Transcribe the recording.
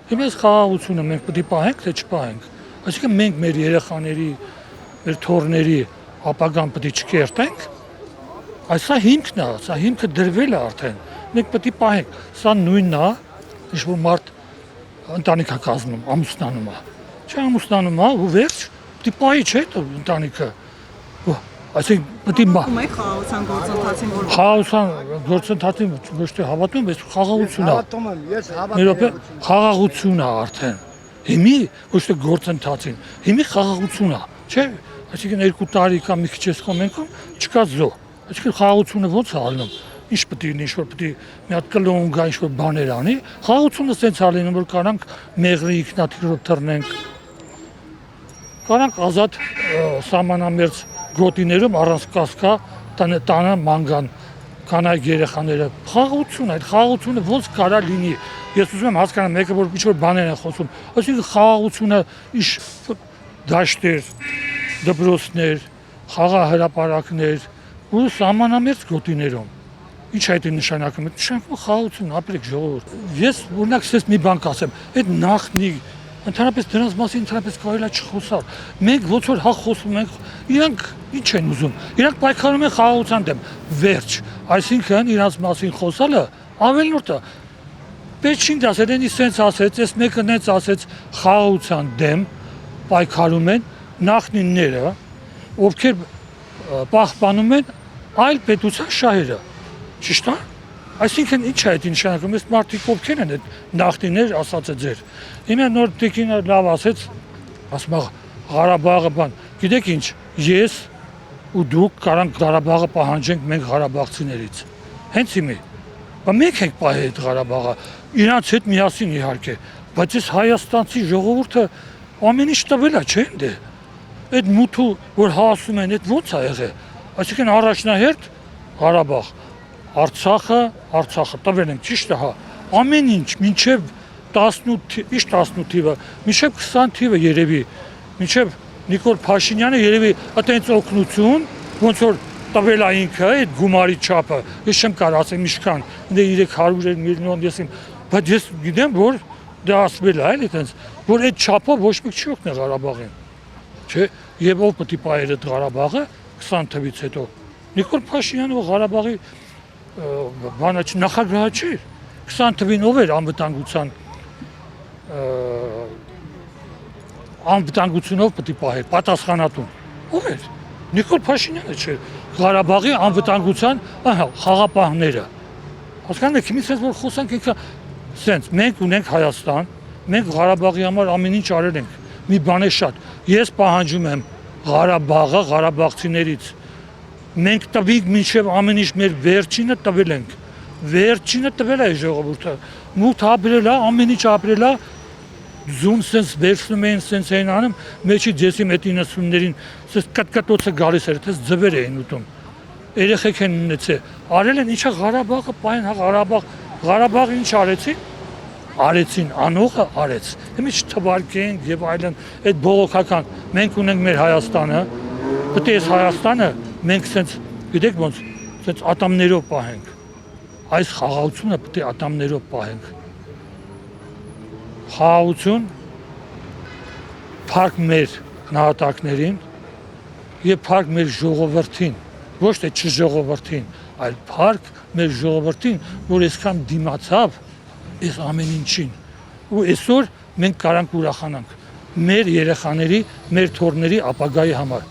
Հիմա այս խաղաղությունը մենք պետք է պահենք, թե չպահենք։ Այսինքն մենք մեր երեխաների, մեր թոռների ապագան պետք է չկերտենք։ Սա հիմքն է, սա հիմքը դրվել է արդեն։ Մենք պետք է պահենք։ Սա նույնն է, ինչ որ մարդ ընտանիք է կազմում, ամուսնանում է։ Չէ, ամուսնանում է ու վերջ, պետք է պահի, չէ՞, ընտանիքը։ Այսինքն պետք է խաղաղության գործընթացին, որ խաղաղության գործընթացին ոչ թե հավատում, բայց խաղաղություն է։ Հավատում եմ, ես հավատում եմ։ Խաղաղություն է արդեն։ Հիմի ոչ թե գործընթացին, հիմի խաղաղություն է, չէ՞։ Այսինքն 2 տարի կամ մի քիչ էս խոմենքում չկա զո։ Այսինքն խաղաղությունը ո՞նց է ալնում։ Ինչ պետք է լինի, ինչ որ պետք է մի հատ կլոն գա, ինչ որ բաներ անի։ Խաղաղությունը սենց է լինում, որ կարանք մեղրի ինքնաթիռով թռնենք։ Կարանք ազատ սահմանամերձ գոտիներում առանց կասկա տանը ման կանայք երեխաները։ Խաղաղություն, այդ խաղաղությունը ոնց կարա լինի։ Ես ուզում եմ հասկանալ մեկը որ ինչ որ բաներ են խոսում։ Այսինքն խաղաղությունը իշ դաշտեր, դպրոցներ, խաղահրապարակներ ու սահմանամերձ գոտիներում։ Ինչ է դա նշանակում։ Նշանակում խաղաղություն, ապրեք ժողովուրդ։ Ես օրինակ ես մի բան կասեմ, այդ նախնի ընդհանրապես դրանց մասին ընդհանրապես կարելի է չխոսալ։ Մենք ոնց որ հա խոսում ենք, իրանք ինչ են ուզում։ Իրանք պայքարում են խաղաղության դեմ։ Վերջ։ Այսինքն իրանց մասին խոսալը ավելորդ է։ Պետք չի ասել, այնի սենց ասեց, այս մեկը նենց ասեց խաղաղության դեմ պայքարում են նախնիները, ովքեր պահպանում են այլ պետության շահերը։ Ճիշտ է։ Այսինքն ինչ է դա նշանակում, այս մարդիկ ովքեր են այդ նախնիներ ասածը ձեր։ Հիմա նոր տիկինը լավ ասեց, ասում է Ղարաբաղը բան։ Գիտեք ինչ, ես ու դուք կարանք Ղարաբաղը պահանջենք մենք ղարաբաղցիներից։ Հենց հիմի։ Բայց մենք ենք պահել այդ Ղարաբաղը, իրանց հետ միասին իհարկե, բայց այս հայաստանցի ժողովուրդը ամեն ինչ տվել է, չէ՞ դե։ Այդ մութու որ հասում են, այդ ո՞նց է եղել։ Այսինքն առաջնահերթ Ղարաբաղ, Արցախը տվել ենք, ճիշտ է հա։ Ամեն ինչ, մինչև 18, ինչ 18 թիվը, մինչև 20 թիվը երևի, մինչև Նիկոլ Փաշինյանը երևի այդպես օգնություն, ոնց որ տվել է ինքը այդ գումարի չափը, ես չեմ կարող ասեմ ինչքան, դե 300 միլիոն եսիմ, բայց ես գիտեմ, որ դա ասվել է, այդպես, որ այդ չափով ոչ մեկ չի օգնել Ղարաբաղին։ Չէ, եւ ով պետք է պահեր այդ Ղարաբաղը 20 թվից հետո։ Նիկոլ Փաշինյանը Ղարաբաղի բանը նախագահը չէր։ 20 թվին ով էր անվտանգությունով պետք է պահեր, պատասխանատուն։ Ով էր։ Նիկոլ Փաշինյանը չէր։ Ղարաբաղի անվտանգության խաղապահները։ Հասկանու եք, ինձ որ խոսանք ինքը սենց մենք ունենք Հայաստան, մենք Ղարաբաղի համար ամեն ինչ արել ենք։ Մի բան է շատ։ Ես պահանջում եմ Ղարաբաղը ղարաբաղցիներից։ Մենք տվինք մինչև ամեն ինչ մեր վերջինը տվել ենք։ Վերջինը տվել է ժողովուրդը։ Մութ ապրել է, ամեն ինչ ապրել է։ Զում սենց վերցնում էին, սենց էին անում, մեջի ձեսի մետ 90-ներին սենց կտկտոցը գալիս էր, դες ձվեր էին ուտում։ Երեխեք են ունեցել։ Արել են ինչա Ղարաբաղը պահեն, հա Ղարաբաղը ինչ արեցին։ Արեցին, անողը արեց։ Հիմա չթվարկենք եւ այլն, այդ բողոքական։ Մենք ունենք մեր Հայաստանը, պետք է այս Հայաստանը մենք սենց, գիտեք ոնց, սենց ատամներով պահենք։ Այս խաղաղությունը պետք է ատամներով պահենք։ Խաղաղություն, փառք մեր նահատակներին եւ փառք մեր ժողովրդին, ոչ թե չժողովրդին, այլ փառք մեր ժողովրդին, որ այսքան դիմացավ այս ամեն ինչին։ Ու այսօր մենք կարանք ուրախանանք մեր երեխաների, մեր թոռների ապագայի համար։